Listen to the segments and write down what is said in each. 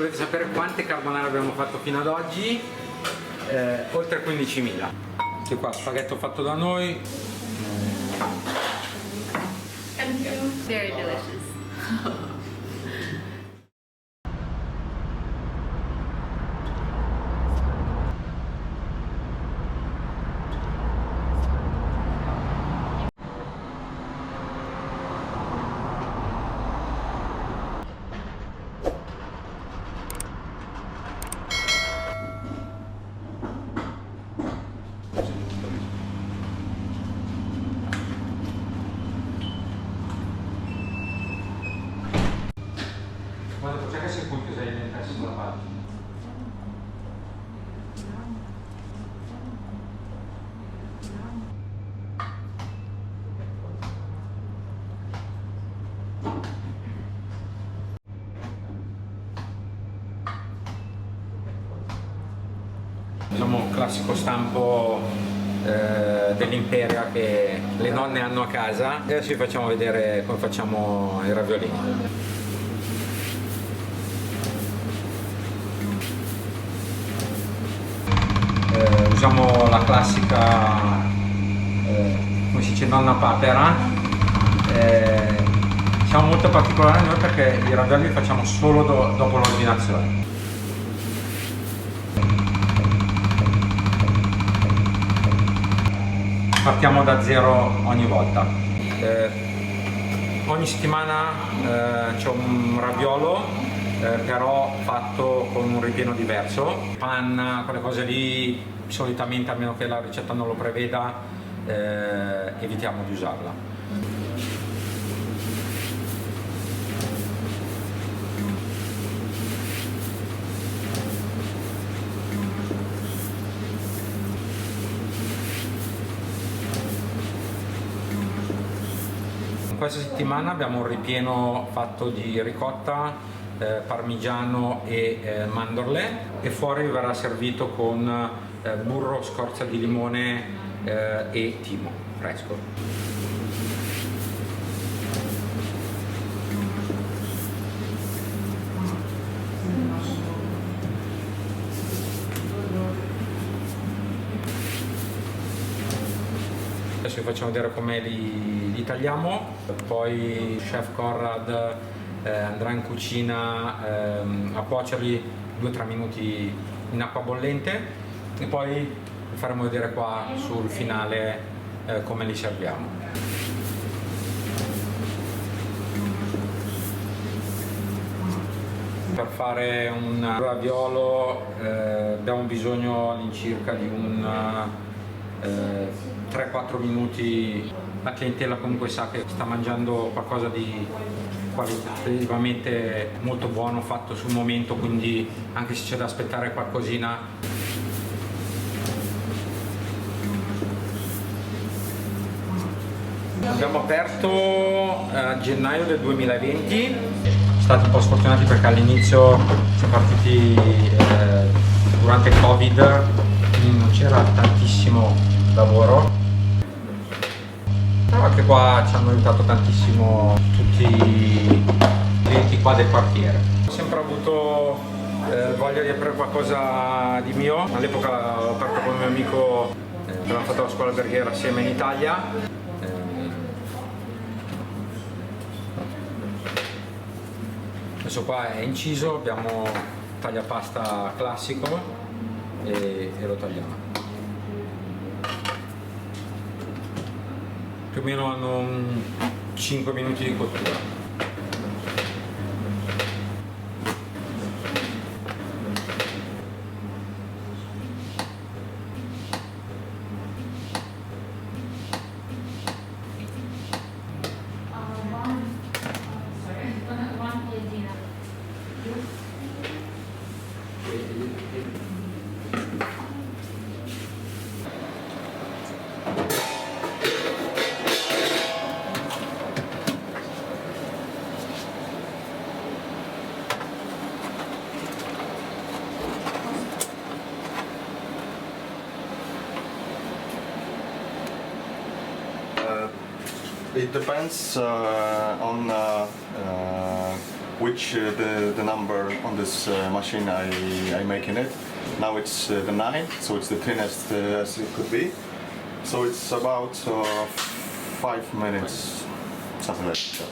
volete sapere quante carbonara abbiamo fatto fino ad oggi, oltre 15.000. Sì, qua spaghetto fatto da noi. Very delicious. Quando c'è che sei punto sei diventato sulla parte? Diciamo classico stampo dell'Imperia che le nonne hanno a casa. E adesso vi facciamo vedere come facciamo i raviolini. Usiamo la classica, come si dice, nonna papera. Siamo molto particolari noi perché i ravioli li facciamo solo dopo l'ordinazione. Partiamo da zero ogni volta. Ogni settimana c'è un raviolo, però fatto con un ripieno diverso. Panna, quelle cose lì, solitamente, a meno che la ricetta non lo preveda, evitiamo di usarla. Questa settimana abbiamo un ripieno fatto di ricotta, parmigiano e mandorle, e fuori verrà servito con burro, scorza di limone e timo fresco. Adesso vi facciamo vedere come li tagliamo, poi chef Conrad andrà in cucina a cuocerli 2-3 minuti in acqua bollente, e poi vi faremo vedere qua sul finale come li serviamo. Per fare un raviolo abbiamo bisogno all'incirca di un 3-4 minuti. La clientela comunque sa che sta mangiando qualcosa di qualitativamente molto buono, fatto sul momento, quindi anche se c'è da aspettare qualcosina. Abbiamo aperto a gennaio del 2020, siamo stati un po' sfortunati perché all'inizio siamo partiti durante il Covid, quindi non c'era tantissimo lavoro. Però anche qua ci hanno aiutato tantissimo tutti i clienti qua del quartiere. Ho sempre avuto voglia di aprire qualcosa di mio. All'epoca l'ho aperto con un mio amico, abbiamo fatto la scuola alberghiera assieme in Italia. Adesso qua è inciso, abbiamo tagliapasta classico e lo tagliamo. Più o meno hanno 5 minuti di cottura. It depends on which the number on this machine I make in it. Now it's the 9, so it's the thinnest as it could be. So it's about 5 minutes, something like that.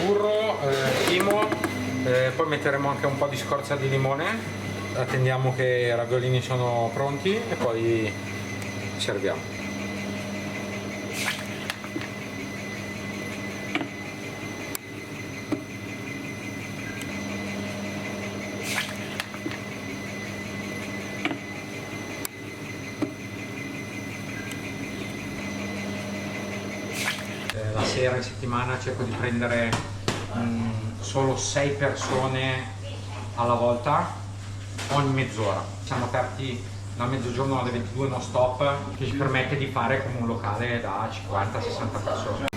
Burro, timo, poi metteremo anche un po' di scorza di limone, attendiamo che i raviolini sono pronti e poi serviamo. La sera in settimana cerco di prendere solo 6 persone alla volta ogni mezz'ora. Siamo aperti da mezzogiorno alle 22 non stop, che ci permette di fare come un locale da 50-60 persone.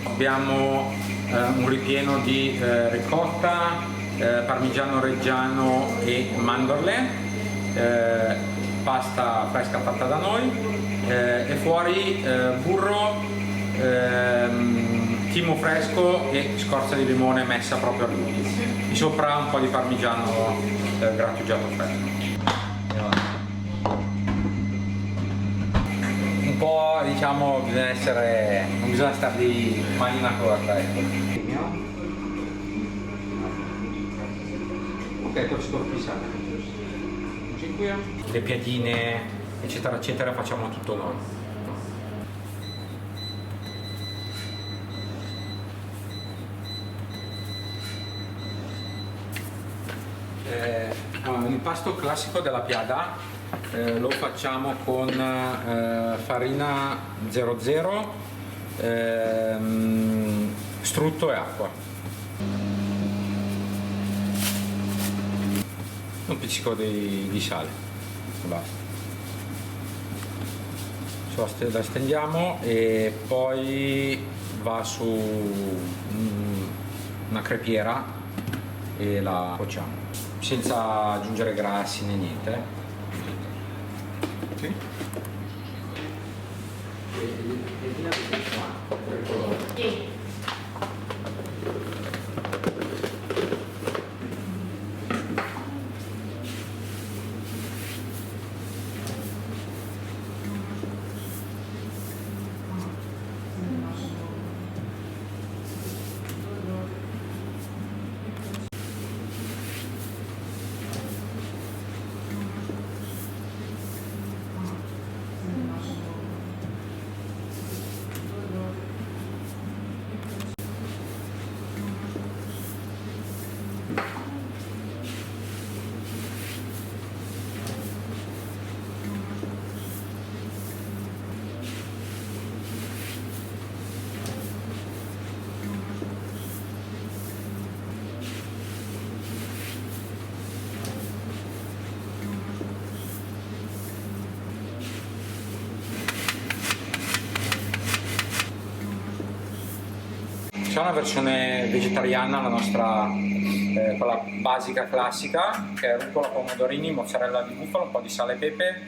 Abbiamo un ripieno di ricotta, parmigiano reggiano e mandorle, pasta fresca fatta da noi, e fuori burro, timo fresco e scorza di limone messa proprio a lui. Di sopra un po' di parmigiano grattugiato fresco. Un po', diciamo, non bisogna stare di manina corta, ecco. Ok, questo storpissare. Le piadine, eccetera eccetera, facciamo tutto noi. L'impasto classico della piada lo facciamo con farina 00, strutto e acqua. Un pizzico di sale, basta. La stendiamo e poi va su una crepiera e la cuociamo senza aggiungere grassi né niente. Sì. C'è una versione vegetariana, la nostra, quella basica classica, che è rucola, pomodorini, mozzarella di bufala, un po' di sale e pepe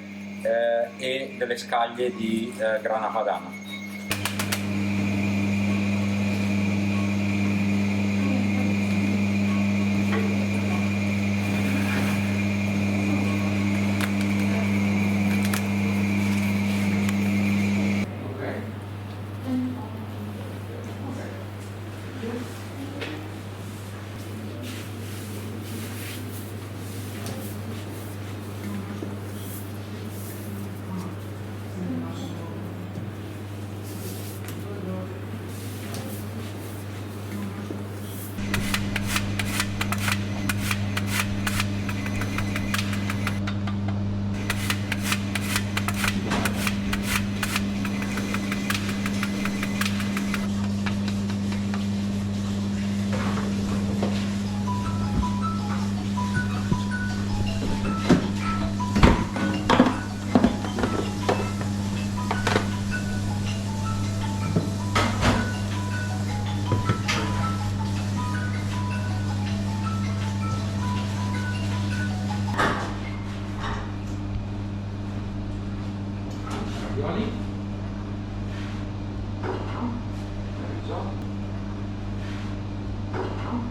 e delle scaglie di grana padano.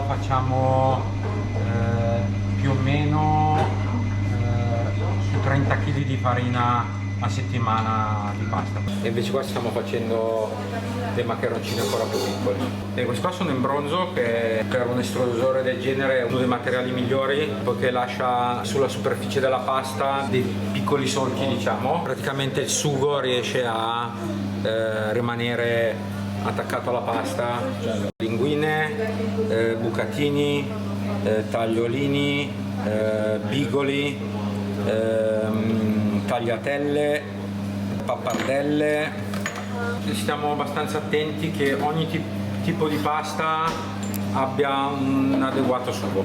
Facciamo più o meno su 30 kg di farina a settimana di pasta. E invece qua stiamo facendo dei maccheroncini ancora più piccoli. E questi qua sono in bronzo, che per un estrusore del genere è uno dei materiali migliori, poiché lascia sulla superficie della pasta dei piccoli solchi, diciamo. Praticamente il sugo riesce a rimanere attaccato alla pasta. Linguine, bucatini, tagliolini, bigoli, tagliatelle, pappardelle. Stiamo abbastanza attenti che ogni tipo di pasta abbia un adeguato sugo.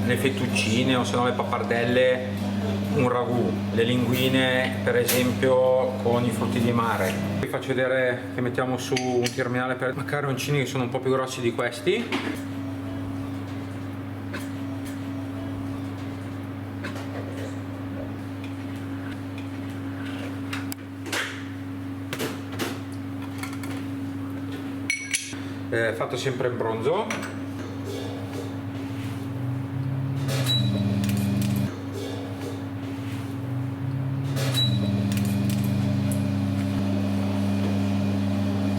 Le fettuccine o se no le pappardelle, un ragù, le linguine per esempio con i frutti di mare. Vi faccio vedere che mettiamo su un terminale per maccheroncini che sono un po' più grossi di questi. Fatto sempre in bronzo.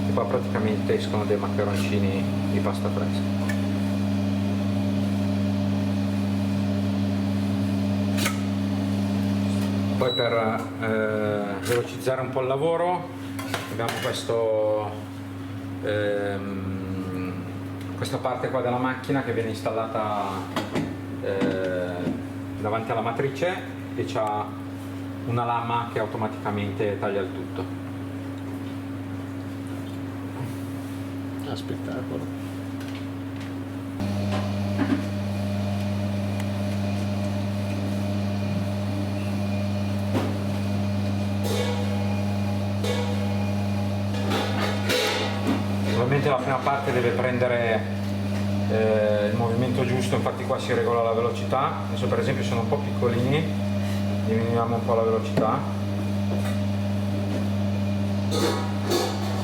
E qua praticamente escono dei maccheroncini di pasta fresca. Poi per velocizzare un po' il lavoro abbiamo questa parte qua della macchina che viene installata davanti alla matrice, e c'ha una lama che automaticamente taglia il tutto. Spettacolo. Ovviamente la prima parte deve prendere il movimento giusto, infatti qua si regola la velocità. Adesso per esempio sono un po' piccolini, diminuiamo un po' la velocità.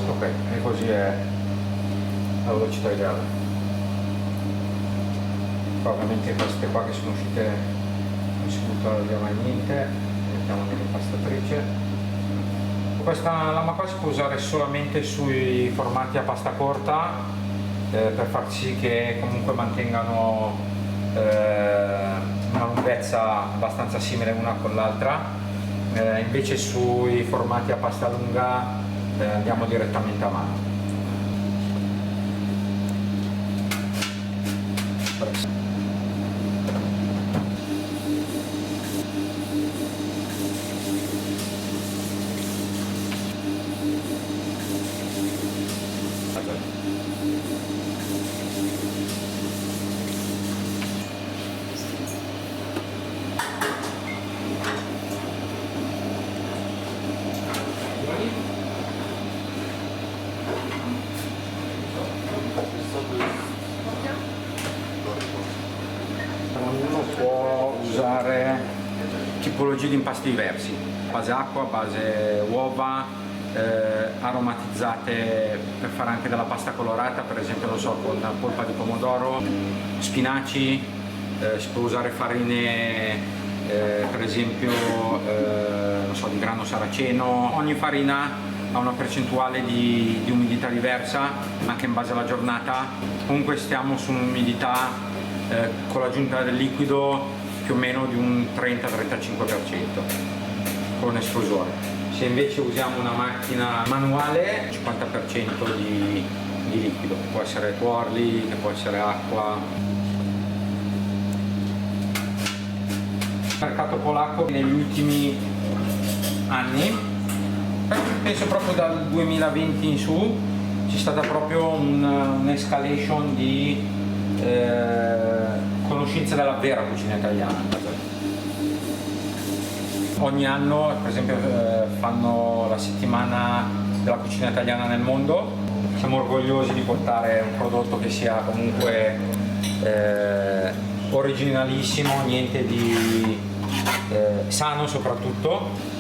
Ok, e così è la velocità ideale. Poi ovviamente queste qua che sono uscite non si buttano via mai niente, mettiamo nell'impastatrice. Questa lama qua si può usare solamente sui formati a pasta corta, per far sì che comunque mantengano una lunghezza abbastanza simile una con l'altra. Invece sui formati a pasta lunga andiamo direttamente a mano. Ognuno può usare tipologie di impasti diversi, base acqua, base uova, aromatizzate per fare anche della pasta colorata, per esempio non so, con polpa di pomodoro, spinaci, si può usare farine per esempio non so, di grano saraceno. Ogni farina ha una percentuale di umidità diversa anche in base alla giornata. Comunque stiamo su un'umidità con l'aggiunta del liquido più o meno di un 30-35% con estrusore. Se invece usiamo una macchina manuale, 50% di liquido, può essere tuorli, che può essere acqua. Il mercato polacco negli ultimi anni, penso proprio dal 2020 in su, c'è stata proprio un'escalation di conoscenza della vera cucina italiana. Ogni anno, per esempio, fanno la settimana della cucina italiana nel mondo. Siamo orgogliosi di portare un prodotto che sia comunque originalissimo, niente di sano soprattutto.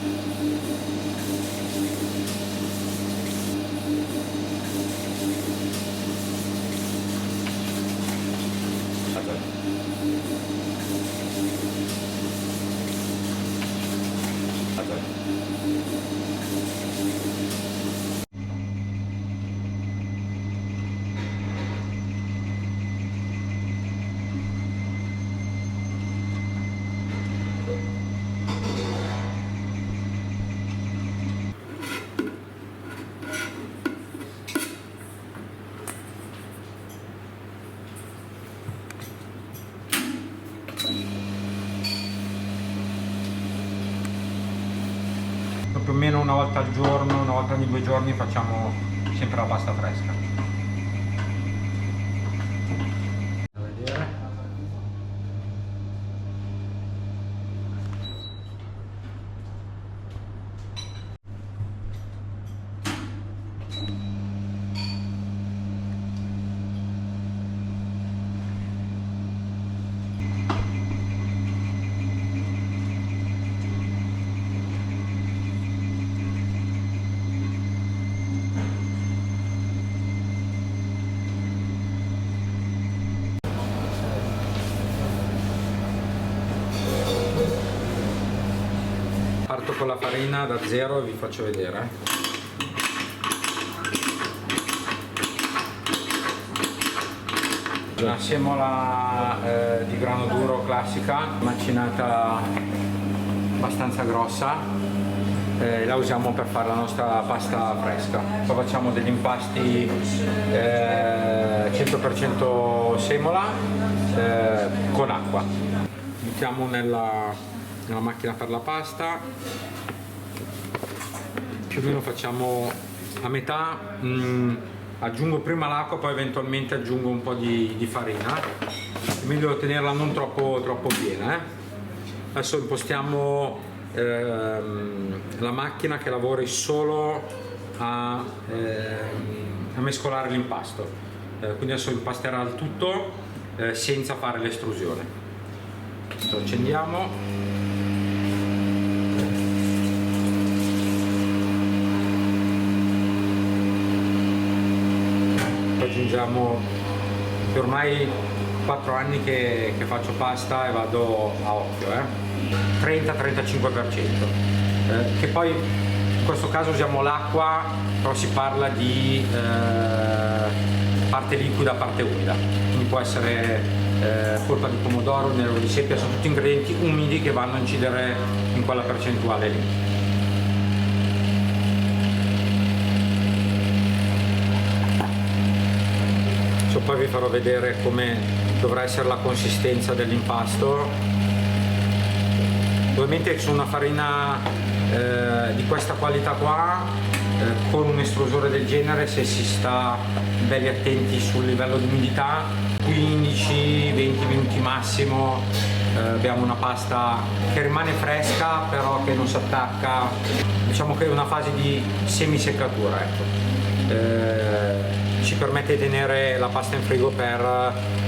Più o meno una volta al giorno, una volta ogni 2 giorni facciamo sempre la pasta fresca. A vedere. Parto con la farina da zero e vi faccio vedere. Una semola di grano duro classica, macinata abbastanza grossa, la usiamo per fare la nostra pasta fresca. Poi facciamo degli impasti 100% semola con acqua. Mettiamo nella macchina per la pasta, più o meno facciamo a metà, aggiungo prima l'acqua, poi eventualmente aggiungo un po' di farina, è meglio tenerla non troppo piena. Adesso impostiamo la macchina che lavori solo a mescolare l'impasto, quindi adesso impasterà il tutto senza fare l'estrusione. Lo accendiamo. Aggiungiamo, per ormai 4 anni che faccio pasta e vado a occhio, 30-35%, che poi in questo caso usiamo l'acqua, però si parla di parte liquida, parte umida, quindi può essere polpa di pomodoro, nero di seppia, sono tutti ingredienti umidi che vanno a incidere in quella percentuale lì. Poi vi farò vedere come dovrà essere la consistenza dell'impasto. Ovviamente su una farina di questa qualità qua, con un estrusore del genere, se si sta belli attenti sul livello di umidità, 15-20 minuti massimo, abbiamo una pasta che rimane fresca però che non si attacca, diciamo che è una fase di semiseccatura, ecco. Ci permette di tenere la pasta in frigo per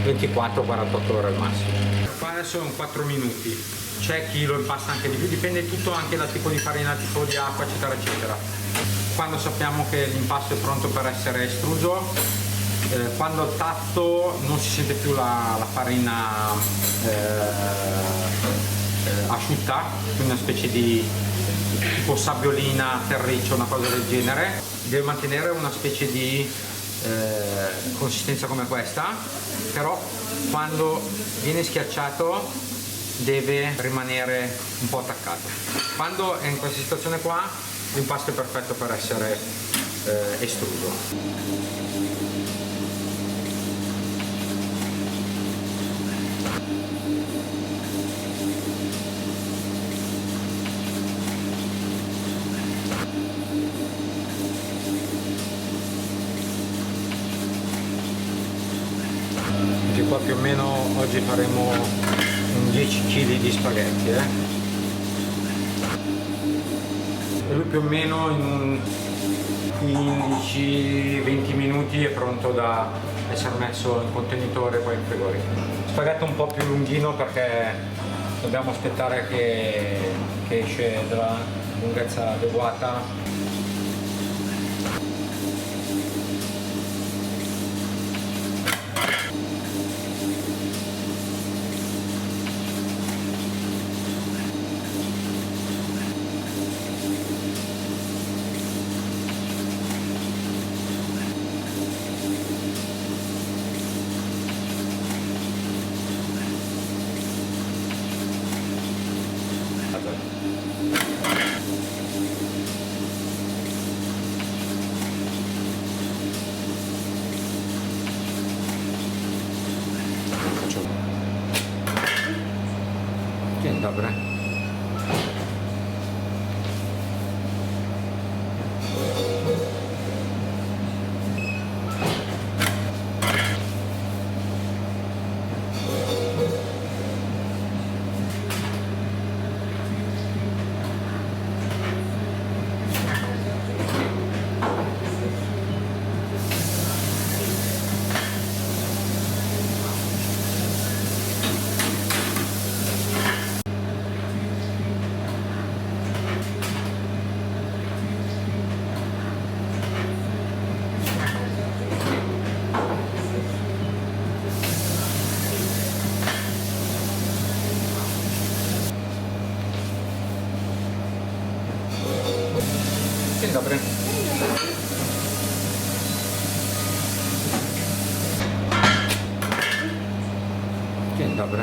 24-48 ore al massimo. Qua adesso sono 4 minuti, c'è chi lo impasta anche di più, dipende tutto anche dal tipo di farina, tipo di acqua, eccetera eccetera. Quando sappiamo che l'impasto è pronto per essere estruso, quando al tatto non si sente più la farina asciutta, quindi una specie di tipo sabbiolina, terriccio, una cosa del genere, deve mantenere una specie di consistenza come questa, però quando viene schiacciato deve rimanere un po' attaccato. Quando è in questa situazione qua, l'impasto è perfetto per essere estruso. Qua più o meno oggi faremo un 10 kg di spaghetti, e lui più o meno in 15-20 minuti è pronto da essere messo in contenitore e poi in frigorifero. Spaghetto un po' più lunghino perché dobbiamo aspettare che esce della lunghezza adeguata. Dzień dobry. Dzień dobry. Dzień dobry.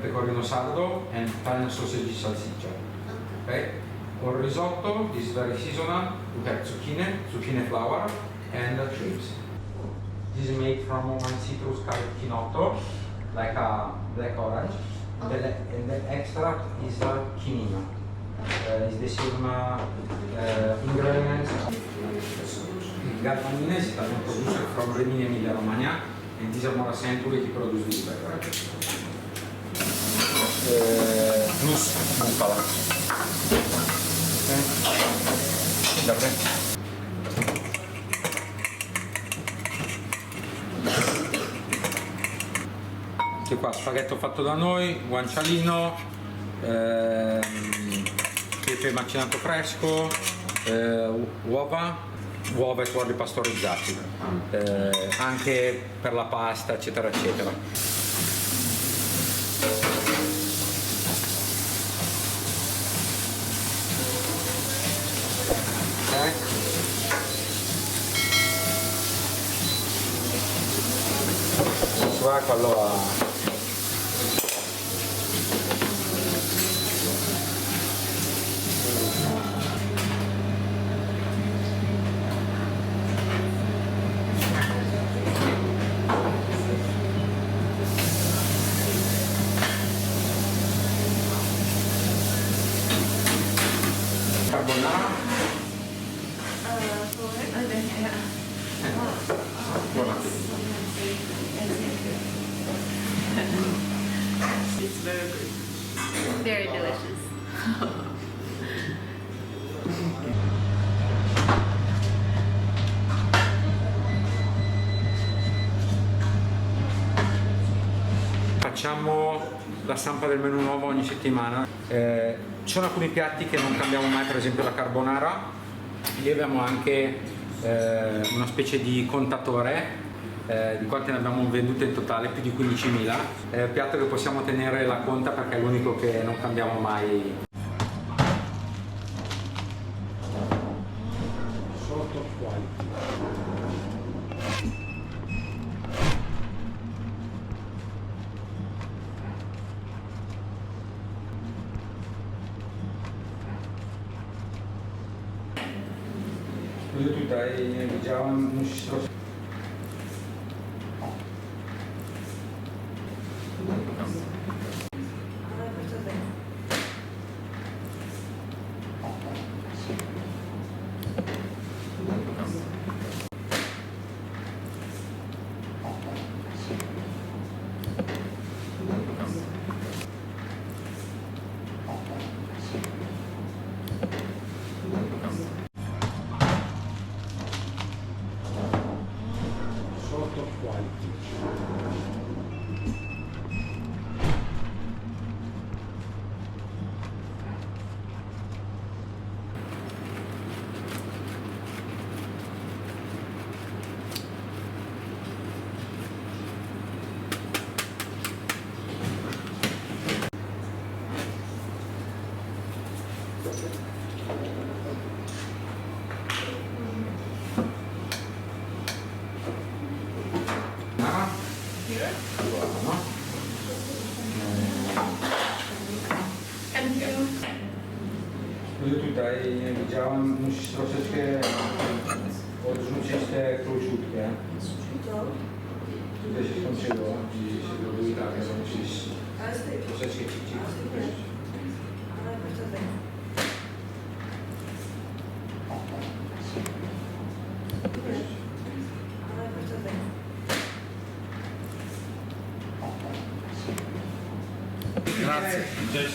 Pecorino sardo and Italian sausage salsiccia. Okay? For risotto is very seasonal. You have zucchini flower, and shrimps. This is made from one citrus called chinotto, like a black orange. And the extract is quinino. Is the same ingredients. Garbanine is Italian producer from Rimini, Emilia Romagna, and this is more a century he produces this beverage. Plus bufala. Okay. Dobre. Anche qua spaghetto fatto da noi, guancialino, pepe macinato fresco, uova e tuorli pastorizzati, anche per la pasta eccetera eccetera. Quello a carbonara. It's very good. Very delicious. Facciamo la stampa del menù nuovo ogni settimana. Ci sono alcuni piatti che non cambiamo mai, per esempio la carbonara. Lì abbiamo anche una specie di contatore, di quante ne abbiamo vendute in totale, più di 15.000. Piatto che possiamo tenere la conta perché è l'unico che non cambiamo mai. Sotto quality. Tutaj widziałem, musisz troszkę. Buono. Tutaj widziałam, musisz troszeczkę odrzucić te króciutkie. Tutaj się skończyło i się zrobiło tak, że musisz troszeczkę cicho. Grazie. Cześć.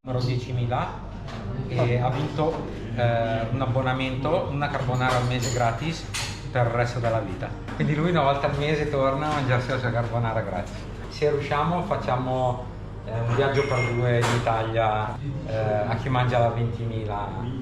Numero 10.000 e ha vinto un abbonamento, una carbonara al mese gratis per il resto della vita. Quindi lui una volta al mese torna a mangiarsi la sua carbonara gratis. Se riusciamo facciamo un viaggio per due in Italia a chi mangia la 20.000